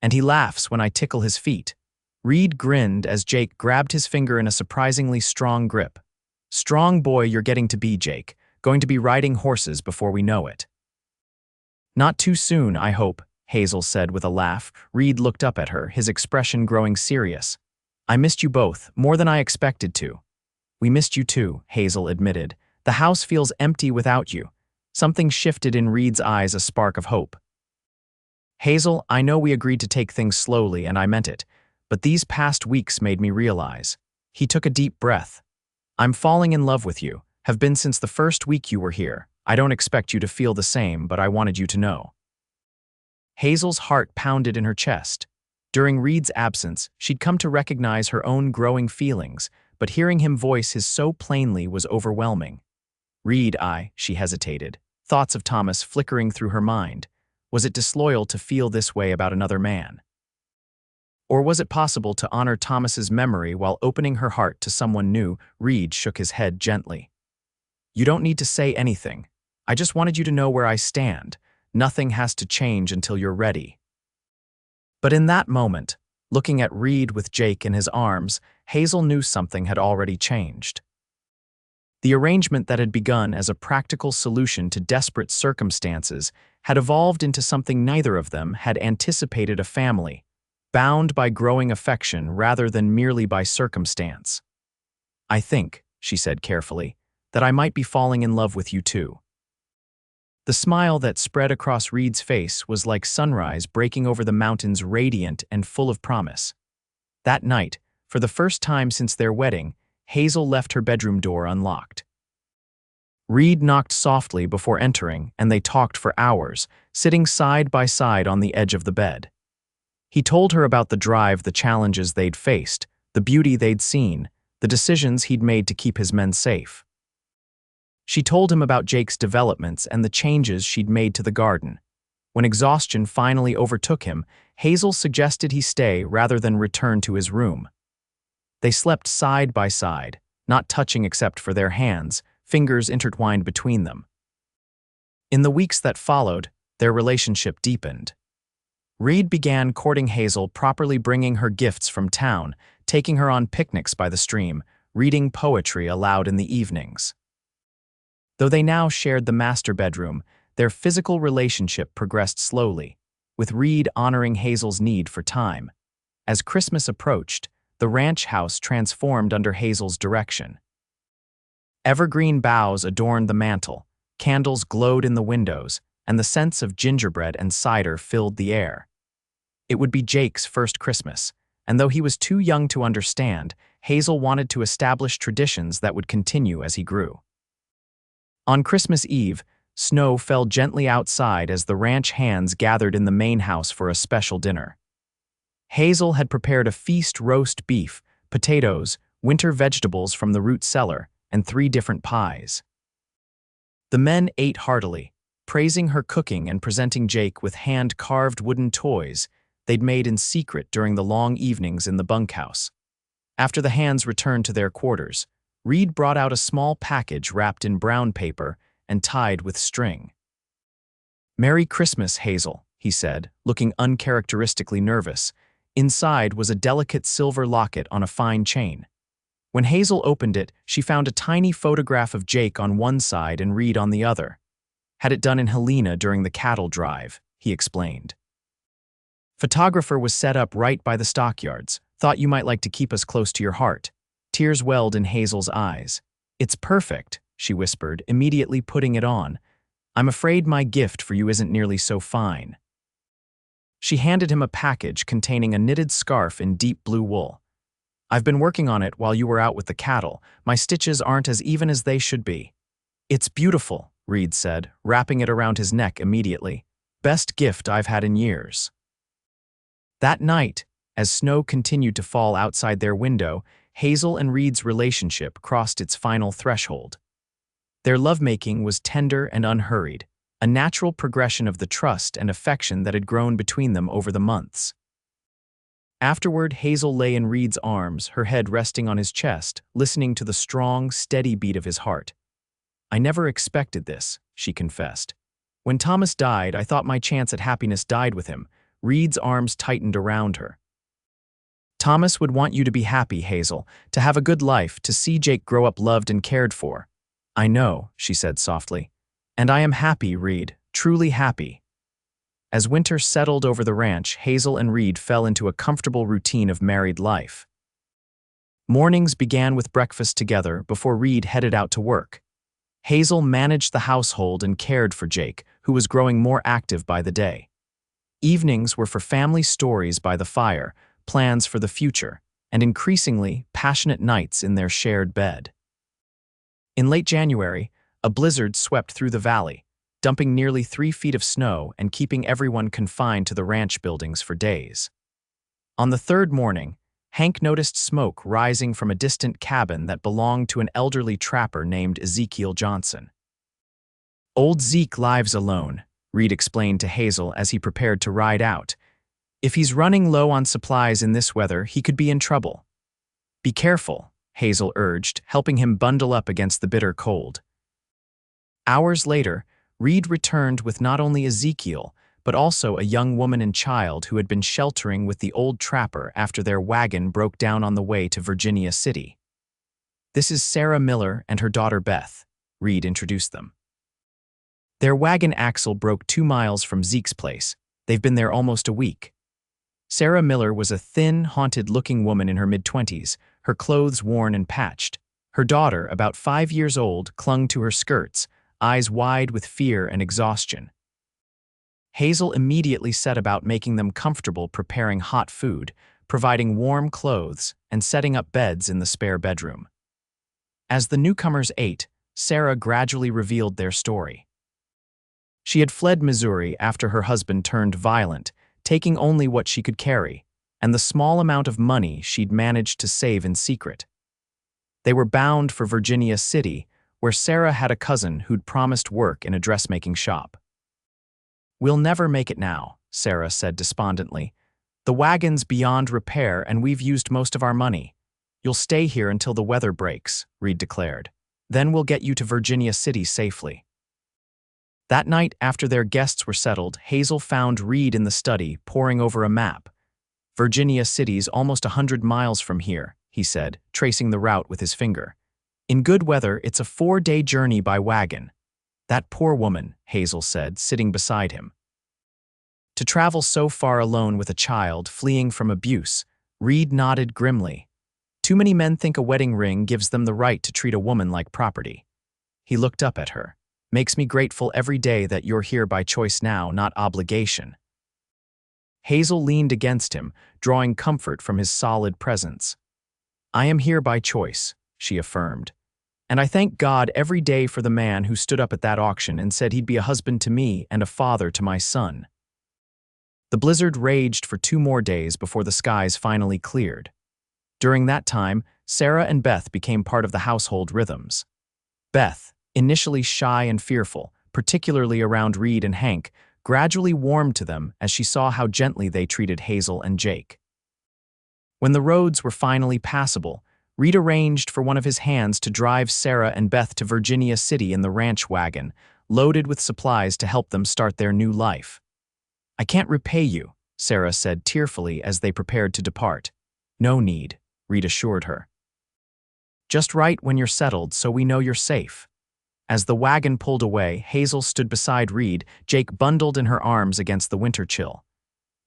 "And he laughs when I tickle his feet." Reid grinned as Jake grabbed his finger in a surprisingly strong grip. "Strong boy you're getting to be, Jake. Going to be riding horses before we know it." "Not too soon, I hope," Hazel said with a laugh. Reid looked up at her, his expression growing serious. "I missed you both, more than I expected to." "We missed you too," Hazel admitted. "The house feels empty without you." Something shifted in Reid's eyes, a spark of hope. "Hazel, I know we agreed to take things slowly, and I meant it, but these past weeks made me realize." He took a deep breath. "I'm falling in love with you, have been since the first week you were here. I don't expect you to feel the same, but I wanted you to know." Hazel's heart pounded in her chest. During Reid's absence, she'd come to recognize her own growing feelings, but hearing him voice his so plainly was overwhelming. "Reid, she hesitated, thoughts of Thomas flickering through her mind. Was it disloyal to feel this way about another man? Or was it possible to honor Thomas's memory while opening her heart to someone new? Reid shook his head gently. You don't need to say anything. I just wanted you to know where I stand. Nothing has to change until you're ready. But in that moment, looking at Reid with Jake in his arms, Hazel knew something had already changed. The arrangement that had begun as a practical solution to desperate circumstances had evolved into something neither of them had anticipated: a family, bound by growing affection rather than merely by circumstance. I think, she said carefully, that I might be falling in love with you too. The smile that spread across Reid's face was like sunrise breaking over the mountains, radiant and full of promise. That night, for the first time since their wedding, Hazel left her bedroom door unlocked. Reid knocked softly before entering, and they talked for hours, sitting side by side on the edge of the bed. He told her about the drive, the challenges they'd faced, the beauty they'd seen, the decisions he'd made to keep his men safe. She told him about Jake's developments and the changes she'd made to the garden. When exhaustion finally overtook him, Hazel suggested he stay rather than return to his room. They slept side by side, not touching except for their hands, fingers intertwined between them. In the weeks that followed, their relationship deepened. Reid began courting Hazel, properly bringing her gifts from town, taking her on picnics by the stream, reading poetry aloud in the evenings. Though they now shared the master bedroom, their physical relationship progressed slowly, with Reid honoring Hazel's need for time. As Christmas approached, the ranch house transformed under Hazel's direction. Evergreen boughs adorned the mantel, candles glowed in the windows, and the scents of gingerbread and cider filled the air. It would be Jake's first Christmas, and though he was too young to understand, Hazel wanted to establish traditions that would continue as he grew. On Christmas Eve, snow fell gently outside as the ranch hands gathered in the main house for a special dinner. Hazel had prepared a feast: roast beef, potatoes, winter vegetables from the root cellar, and 3 different pies. The men ate heartily, praising her cooking and presenting Jake with hand-carved wooden toys they'd made in secret during the long evenings in the bunkhouse. After the hands returned to their quarters, Reid brought out a small package wrapped in brown paper and tied with string. "Merry Christmas, Hazel," he said, looking uncharacteristically nervous. Inside was a delicate silver locket on a fine chain. When Hazel opened it, she found a tiny photograph of Jake on one side and Reid on the other. "Had it done in Helena during the cattle drive," he explained. "Photographer was set up right by the stockyards. Thought you might like to keep us close to your heart." Tears welled in Hazel's eyes. "It's perfect," she whispered, immediately putting it on. "I'm afraid my gift for you isn't nearly so fine." She handed him a package containing a knitted scarf in deep blue wool. "I've been working on it while you were out with the cattle. My stitches aren't as even as they should be." "It's beautiful," Reid said, wrapping it around his neck immediately. "Best gift I've had in years." That night, as snow continued to fall outside their window, Hazel and Reid's relationship crossed its final threshold. Their lovemaking was tender and unhurried, a natural progression of the trust and affection that had grown between them over the months. Afterward, Hazel lay in Reid's arms, her head resting on his chest, listening to the strong, steady beat of his heart. "I never expected this," she confessed. "When Thomas died, I thought my chance at happiness died with him." Reid's arms tightened around her. "Thomas would want you to be happy, Hazel, to have a good life, to see Jake grow up loved and cared for." "I know," she said softly. "And I am happy, Reid, truly happy." As winter settled over the ranch, Hazel and Reid fell into a comfortable routine of married life. Mornings began with breakfast together before Reid headed out to work. Hazel managed the household and cared for Jake, who was growing more active by the day. Evenings were for family stories by the fire, plans for the future, and increasingly passionate nights in their shared bed. In late January, a blizzard swept through the valley, dumping nearly 3 feet of snow and keeping everyone confined to the ranch buildings for days. On the 3rd morning, Hank noticed smoke rising from a distant cabin that belonged to an elderly trapper named Ezekiel Johnson. "Old Zeke lives alone," Reid explained to Hazel as he prepared to ride out. If he's running low on supplies in this weather, he could be in trouble. Be careful, Hazel urged, helping him bundle up against the bitter cold. Hours later, Reid returned with not only Ezekiel, but also a young woman and child who had been sheltering with the old trapper after their wagon broke down on the way to Virginia City. This is Sarah Miller and her daughter Beth, Reid introduced them. Their wagon axle broke 2 miles from Zeke's place. They've been there almost a week. Sarah Miller was a thin, haunted-looking woman in her mid-20s, her clothes worn and patched. Her daughter, about 5 years old, clung to her skirts, eyes wide with fear and exhaustion. Hazel immediately set about making them comfortable, preparing hot food, providing warm clothes, and setting up beds in the spare bedroom. As the newcomers ate, Sarah gradually revealed their story. She had fled Missouri after her husband turned violent, taking only what she could carry, and the small amount of money she'd managed to save in secret. They were bound for Virginia City, where Sarah had a cousin who'd promised work in a dressmaking shop. "We'll never make it now," Sarah said despondently. "The wagon's beyond repair and we've used most of our money. You'll stay here until the weather breaks," Reid declared. "Then we'll get you to Virginia City safely." That night, after their guests were settled, Hazel found Reid in the study, poring over a map. "Virginia City's almost 100 miles from here," he said, tracing the route with his finger. "In good weather, it's a 4-day journey by wagon." "That poor woman," Hazel said, sitting beside him. To travel so far alone with a child, fleeing from abuse, Reid nodded grimly. "Too many men think a wedding ring gives them the right to treat a woman like property." He looked up at her. "Makes me grateful every day that you're here by choice now, not obligation." Hazel leaned against him, drawing comfort from his solid presence. "I am here by choice," she affirmed. "And I thank God every day for the man who stood up at that auction and said he'd be a husband to me and a father to my son." The blizzard raged for 2 more days before the skies finally cleared. During that time, Sarah and Beth became part of the household rhythms. Beth, initially shy and fearful, particularly around Reid and Hank, gradually warmed to them as she saw how gently they treated Hazel and Jake. When the roads were finally passable, Reid arranged for one of his hands to drive Sarah and Beth to Virginia City in the ranch wagon, loaded with supplies to help them start their new life. "I can't repay you," Sarah said tearfully as they prepared to depart. "No need," Reid assured her. "Just write when you're settled so we know you're safe." As the wagon pulled away, Hazel stood beside Reid, Jake bundled in her arms against the winter chill.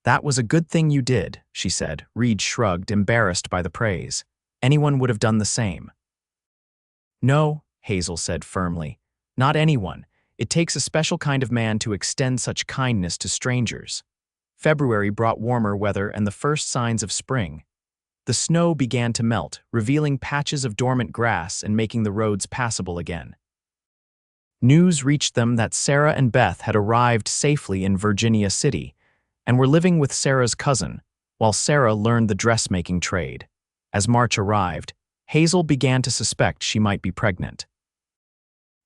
"That was a good thing you did," she said. Reid shrugged, embarrassed by the praise. "Anyone would have done the same." "No," Hazel said firmly. "Not anyone. It takes a special kind of man to extend such kindness to strangers." February brought warmer weather and the first signs of spring. The snow began to melt, revealing patches of dormant grass and making the roads passable again. News reached them that Sarah and Beth had arrived safely in Virginia City and were living with Sarah's cousin, while Sarah learned the dressmaking trade. As March arrived, Hazel began to suspect she might be pregnant.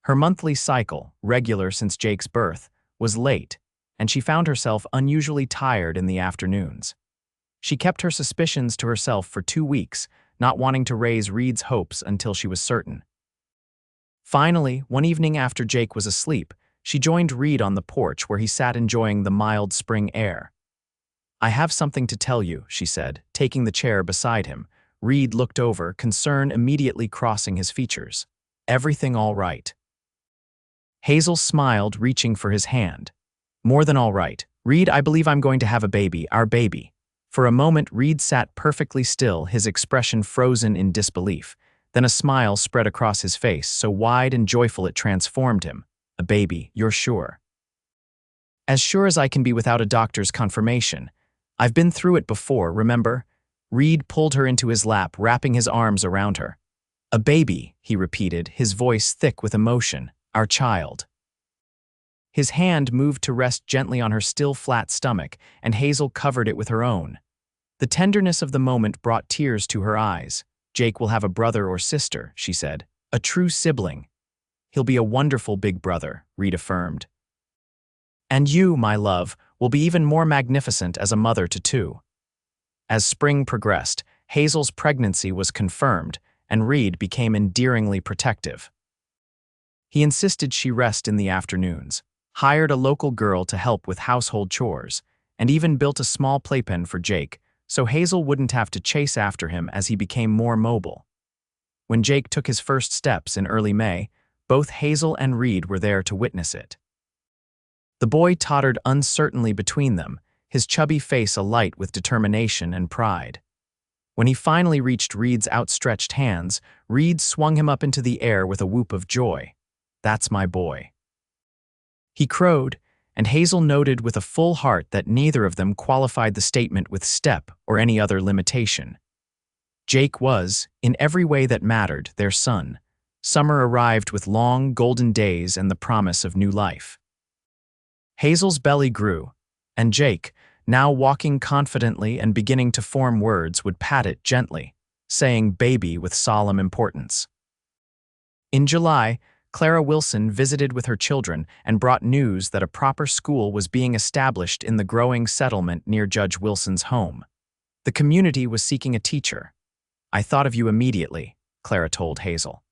Her monthly cycle, regular since Jake's birth, was late, and she found herself unusually tired in the afternoons. She kept her suspicions to herself for 2 weeks, not wanting to raise Reid's hopes until she was certain. Finally, one evening after Jake was asleep, she joined Reid on the porch where he sat enjoying the mild spring air. "I have something to tell you," she said, taking the chair beside him. Reid looked over, concern immediately crossing his features. "Everything all right?" Hazel smiled, reaching for his hand. "More than all right. Reid, I believe I'm going to have a baby, our baby." For a moment, Reid sat perfectly still, his expression frozen in disbelief. Then a smile spread across his face, so wide and joyful it transformed him. "A baby, you're sure?" "As sure as I can be without a doctor's confirmation. I've been through it before, remember?" Reid pulled her into his lap, wrapping his arms around her. "A baby," he repeated, his voice thick with emotion. "Our child." His hand moved to rest gently on her still flat stomach, and Hazel covered it with her own. The tenderness of the moment brought tears to her eyes. "Jake will have a brother or sister," she said. "A true sibling." "He'll be a wonderful big brother," Reid affirmed. "And you, my love, will be even more magnificent as a mother to two. As spring progressed, Hazel's pregnancy was confirmed, and Reid became endearingly protective. He insisted she rest in the afternoons, hired a local girl to help with household chores, and even built a small playpen for Jake, so Hazel wouldn't have to chase after him as he became more mobile. When Jake took his first steps in early May, both Hazel and Reid were there to witness it. The boy tottered uncertainly between them, his chubby face alight with determination and pride. When he finally reached Reid's outstretched hands, Reid swung him up into the air with a whoop of joy. "That's my boy." He crowed, and Hazel noted with a full heart that neither of them qualified the statement with step or any other limitation. Jake was, in every way that mattered, their son. Summer arrived with long, golden days and the promise of new life. Hazel's belly grew, and Jake, now walking confidently and beginning to form words, would pat it gently, saying baby with solemn importance. In July, Clara Wilson visited with her children and brought news that a proper school was being established in the growing settlement near Judge Wilson's home. The community was seeking a teacher. "I thought of you immediately," Clara told Hazel.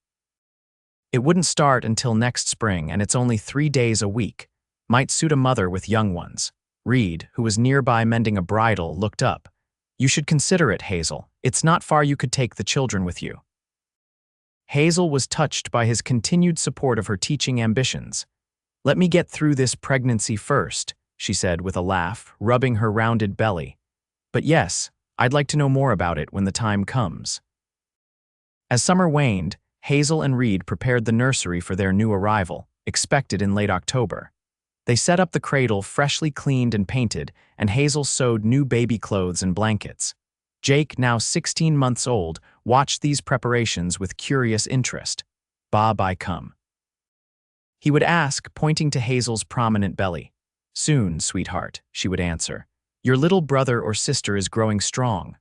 "It wouldn't start until next spring, and it's only 3 days a week. Might suit a mother with young ones." Reid, who was nearby mending a bridle, looked up. "You should consider it, Hazel. It's not far. You could take the children with you." Hazel was touched by his continued support of her teaching ambitions. "Let me get through this pregnancy first," she said with a laugh, rubbing her rounded belly. "But yes, I'd like to know more about it when the time comes." As summer waned, Hazel and Reid prepared the nursery for their new arrival, expected in late October. They set up the cradle freshly cleaned and painted, and Hazel sewed new baby clothes and blankets. Jake, now 16 months old, watched these preparations with curious interest. "Bob, I come?" he would ask, pointing to Hazel's prominent belly. "Soon, sweetheart," she would answer. "Your little brother or sister is growing strong."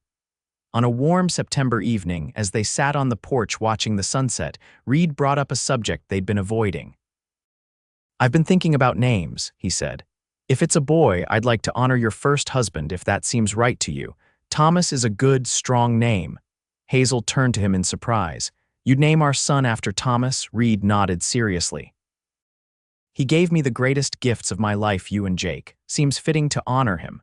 On a warm September evening, as they sat on the porch watching the sunset, Reid brought up a subject they'd been avoiding. "I've been thinking about names," he said. "If it's a boy, I'd like to honor your first husband if that seems right to you. Thomas is a good, strong name." Hazel turned to him in surprise. "You'd name our son after Thomas?" Reid nodded seriously. "He gave me the greatest gifts of my life, you and Jake. Seems fitting to honor him."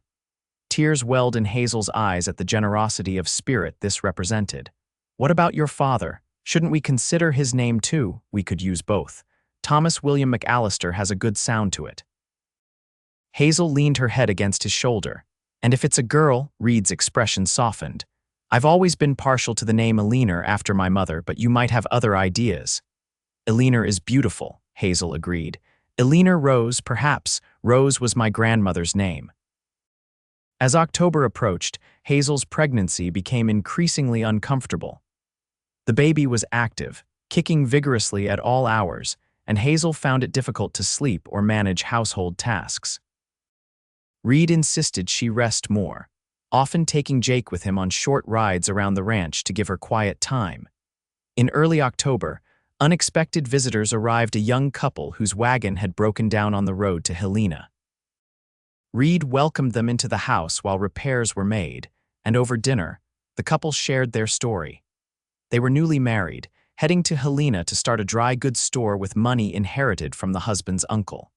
Tears welled in Hazel's eyes at the generosity of spirit this represented. "What about your father? Shouldn't we consider his name too?" "We could use both. Thomas William McAllister has a good sound to it." Hazel leaned her head against his shoulder. "And if it's a girl," Reid's expression softened. "I've always been partial to the name Eleanor after my mother, but you might have other ideas." "Eleanor is beautiful," Hazel agreed. "Eleanor Rose, perhaps. Rose was my grandmother's name." As October approached, Hazel's pregnancy became increasingly uncomfortable. The baby was active, kicking vigorously at all hours, and Hazel found it difficult to sleep or manage household tasks. Reid insisted she rest more, often taking Jake with him on short rides around the ranch to give her quiet time. In early October, unexpected visitors arrived, a young couple whose wagon had broken down on the road to Helena. Reid welcomed them into the house while repairs were made, and over dinner, the couple shared their story. They were newly married, heading to Helena to start a dry goods store with money inherited from the husband's uncle.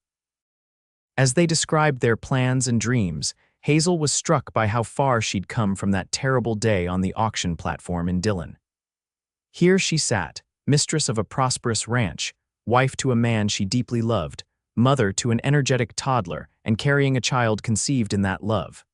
As they described their plans and dreams, Hazel was struck by how far she'd come from that terrible day on the auction platform in Dillon. Here she sat, mistress of a prosperous ranch, wife to a man she deeply loved, mother to an energetic toddler, and carrying a child conceived in that love.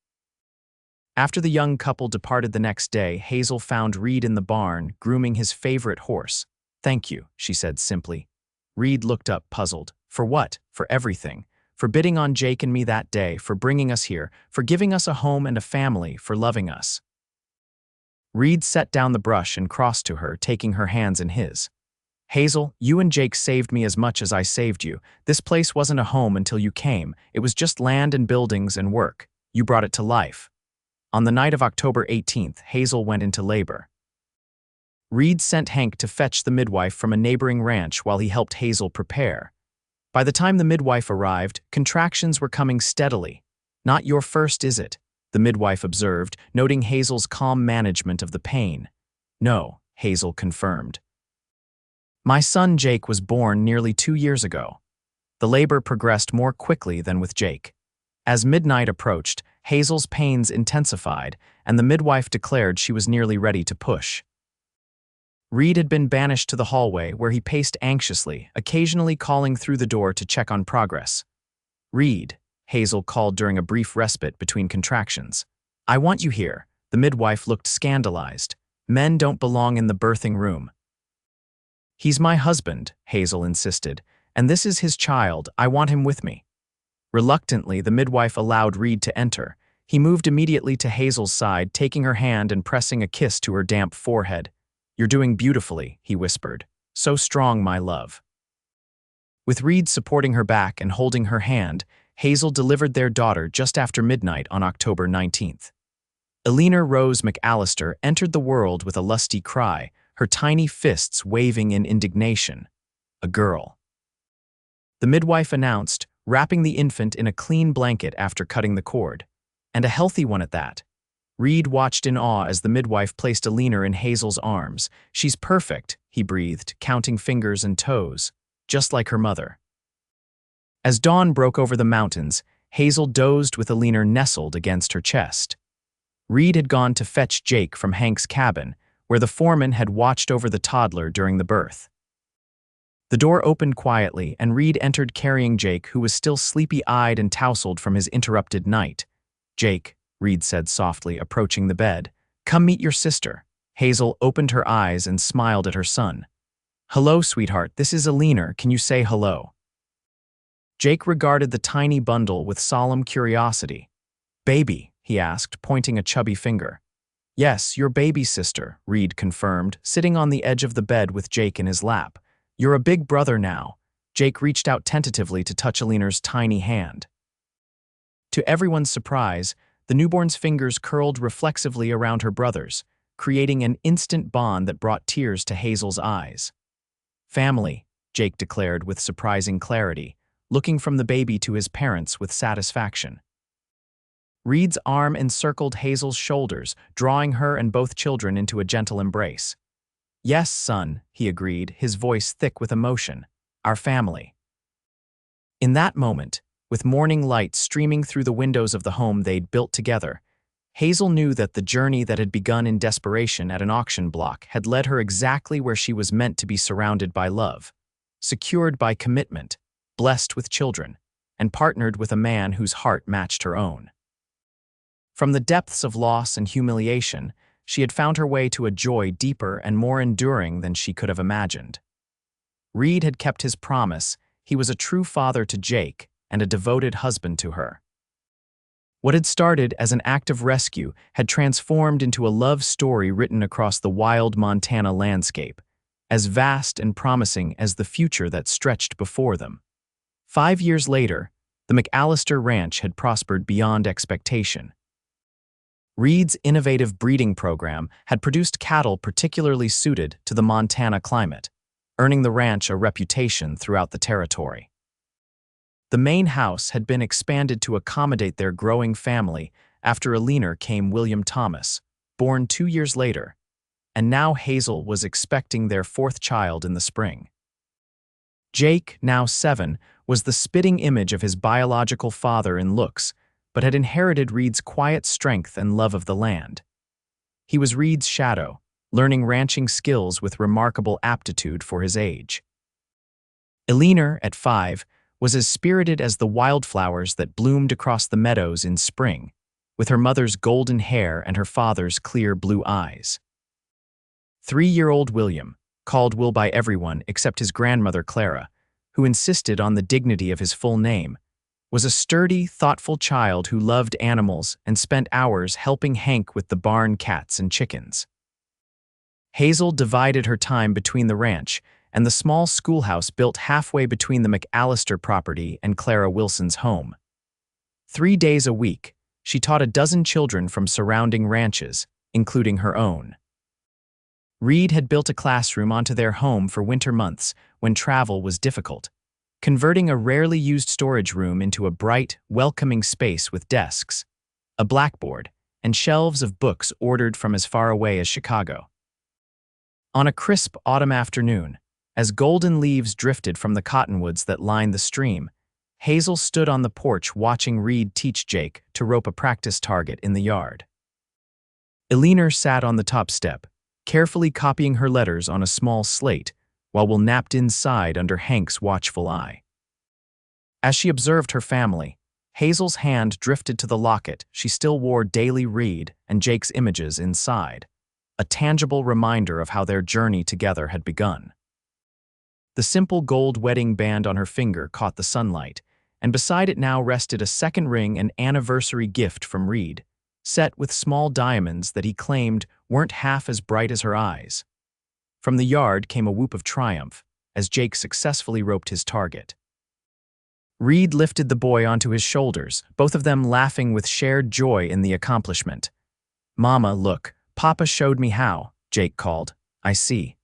After the young couple departed the next day, Hazel found Reid in the barn, grooming his favorite horse. "Thank you," she said simply. Reid looked up, puzzled. "For what?" "For everything. For bidding on Jake and me that day, for bringing us here, for giving us a home and a family, for loving us." Reid set down the brush and crossed to her, taking her hands in his. "Hazel, you and Jake saved me as much as I saved you. This place wasn't a home until you came. It was just land and buildings and work. You brought it to life." On the night of October 18th, Hazel went into labor. Reid sent Hank to fetch the midwife from a neighboring ranch while he helped Hazel prepare. By the time the midwife arrived, contractions were coming steadily. Not your first, is it? The midwife observed, noting Hazel's calm management of the pain. No, Hazel confirmed. My son Jake was born nearly 2 years ago. The labor progressed more quickly than with Jake. As midnight approached, Hazel's pains intensified, and the midwife declared she was nearly ready to push. Reid had been banished to the hallway, where he paced anxiously, occasionally calling through the door to check on progress. Reid, Hazel called during a brief respite between contractions. I want you here. The midwife looked scandalized. Men don't belong in the birthing room. He's my husband, Hazel insisted, and this is his child. I want him with me. Reluctantly, the midwife allowed Reid to enter. He moved immediately to Hazel's side, taking her hand and pressing a kiss to her damp forehead. You're doing beautifully, he whispered. So strong, my love. With Reid supporting her back and holding her hand, Hazel delivered their daughter just after midnight on October 19th. Eleanor Rose McAllister entered the world with a lusty cry, her tiny fists waving in indignation. A girl. The midwife announced, wrapping the infant in a clean blanket after cutting the cord. And a healthy one at that. Reid watched in awe as the midwife placed Eleanor in Hazel's arms. She's perfect, he breathed, counting fingers and toes, just like her mother. As dawn broke over the mountains, Hazel dozed with Eleanor nestled against her chest. Reid had gone to fetch Jake from Hank's cabin, where the foreman had watched over the toddler during the birth. The door opened quietly, and Reid entered carrying Jake, who was still sleepy-eyed and tousled from his interrupted night. Jake, Reid said softly, approaching the bed. Come meet your sister. Hazel opened her eyes and smiled at her son. Hello, sweetheart, this is Eleanor. Can you say hello? Jake regarded the tiny bundle with solemn curiosity. Baby, he asked, pointing a chubby finger. Yes, your baby sister, Reid confirmed, sitting on the edge of the bed with Jake in his lap. You're a big brother now. Jake reached out tentatively to touch Eleanor's tiny hand. To everyone's surprise, the newborn's fingers curled reflexively around her brother's, creating an instant bond that brought tears to Hazel's eyes. Family, Jake declared with surprising clarity, looking from the baby to his parents with satisfaction. Reid's arm encircled Hazel's shoulders, drawing her and both children into a gentle embrace. Yes, son, he agreed, his voice thick with emotion. Our family. In that moment, with morning light streaming through the windows of the home they'd built together, Hazel knew that the journey that had begun in desperation at an auction block had led her exactly where she was meant to be, surrounded by love, secured by commitment, blessed with children, and partnered with a man whose heart matched her own. From the depths of loss and humiliation, she had found her way to a joy deeper and more enduring than she could have imagined. Reid had kept his promise. He was a true father to Jake and a devoted husband to her. What had started as an act of rescue had transformed into a love story written across the wild Montana landscape, as vast and promising as the future that stretched before them. 5 years later, the McAllister Ranch had prospered beyond expectation. Reid's innovative breeding program had produced cattle particularly suited to the Montana climate, earning the ranch a reputation throughout the territory. The main house had been expanded to accommodate their growing family. After Eleanor came William Thomas, born 2 years later, and now Hazel was expecting their 4th child in the spring. Jake, now 7, was the spitting image of his biological father in looks, but had inherited Reid's quiet strength and love of the land. He was Reid's shadow, learning ranching skills with remarkable aptitude for his age. Eleanor, at 5, was as spirited as the wildflowers that bloomed across the meadows in spring, with her mother's golden hair and her father's clear blue eyes. 3-year-old William, called Will by everyone except his grandmother Clara, who insisted on the dignity of his full name, was a sturdy, thoughtful child who loved animals and spent hours helping Hank with the barn cats and chickens. Hazel divided her time between the ranch and the small schoolhouse built halfway between the McAllister property and Clara Wilson's home. 3 days a week, she taught a dozen children from surrounding ranches, including her own. Reid had built a classroom onto their home for winter months when travel was difficult, converting a rarely used storage room into a bright, welcoming space with desks, a blackboard, and shelves of books ordered from as far away as Chicago. On a crisp autumn afternoon, as golden leaves drifted from the cottonwoods that lined the stream, Hazel stood on the porch watching Reid teach Jake to rope a practice target in the yard. Eleanor sat on the top step, carefully copying her letters on a small slate, while Will napped inside under Hank's watchful eye. As she observed her family, Hazel's hand drifted to the locket she still wore daily Reid and Jake's images inside, a tangible reminder of how their journey together had begun. The simple gold wedding band on her finger caught the sunlight, and beside it now rested a second ring and anniversary gift from Reid, set with small diamonds that he claimed weren't half as bright as her eyes. From the yard came a whoop of triumph as Jake successfully roped his target. Reid lifted the boy onto his shoulders, both of them laughing with shared joy in the accomplishment. "Mama, look, Papa showed me how," Jake called. "I see."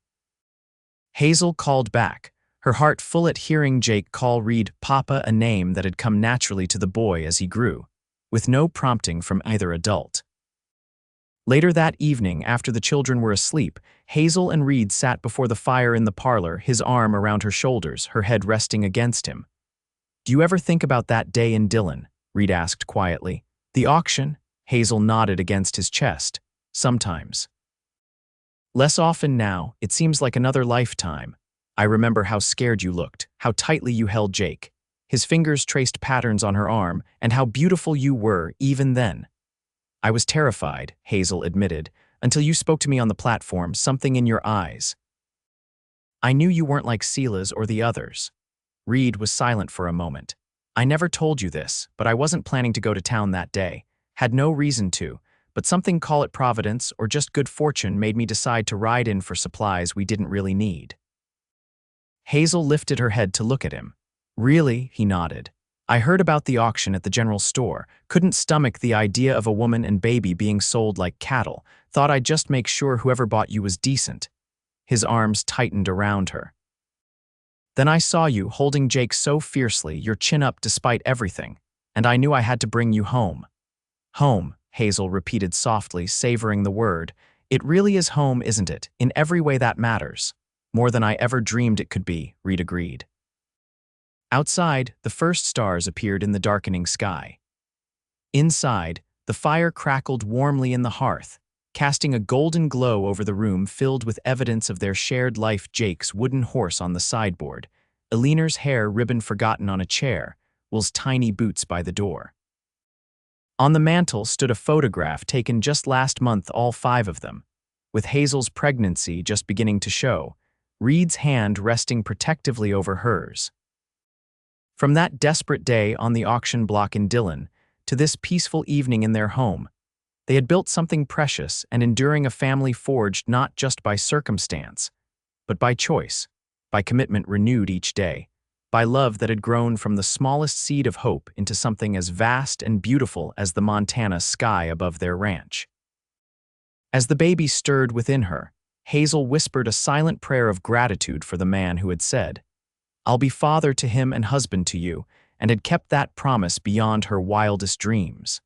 Hazel called back, her heart full at hearing Jake call Reid Papa, a name that had come naturally to the boy as he grew, with no prompting from either adult. Later that evening, after the children were asleep, Hazel and Reid sat before the fire in the parlor, his arm around her shoulders, her head resting against him. "Do you ever think about that day in Dillon?" Reid asked quietly. "The auction?" Hazel nodded against his chest. "Sometimes. Less often now, it seems like another lifetime. I remember how scared you looked, how tightly you held Jake. His fingers traced patterns on her arm, and how beautiful you were even then." "I was terrified," Hazel admitted, "until you spoke to me on the platform, something in your eyes. I knew you weren't like Sela's or the others." Reid was silent for a moment. "I never told you this, but I wasn't planning to go to town that day. Had no reason to, but something, call it providence or just good fortune, made me decide to ride in for supplies we didn't really need." Hazel lifted her head to look at him. "Really?" he nodded. "I heard about the auction at the general store, couldn't stomach the idea of a woman and baby being sold like cattle, thought I'd just make sure whoever bought you was decent." His arms tightened around her. "Then I saw you holding Jake so fiercely, your chin up despite everything, and I knew I had to bring you home." "Home," Hazel repeated softly, savoring the word. "It really is home, isn't it? In every way that matters." "More than I ever dreamed it could be," Reid agreed. Outside, the first stars appeared in the darkening sky. Inside, the fire crackled warmly in the hearth, casting a golden glow over the room filled with evidence of their shared life. Jake's wooden horse on the sideboard, Eleanor's hair ribbon forgotten on a chair, Will's tiny boots by the door. On the mantel stood a photograph taken just last month, all 5 of them, with Hazel's pregnancy just beginning to show, Reid's hand resting protectively over hers. From that desperate day on the auction block in Dillon to this peaceful evening in their home, they had built something precious and enduring, a family forged not just by circumstance, but by choice, by commitment renewed each day, by love that had grown from the smallest seed of hope into something as vast and beautiful as the Montana sky above their ranch. As the baby stirred within her, Hazel whispered a silent prayer of gratitude for the man who had said, "I'll be father to him and husband to you," and had kept that promise beyond her wildest dreams.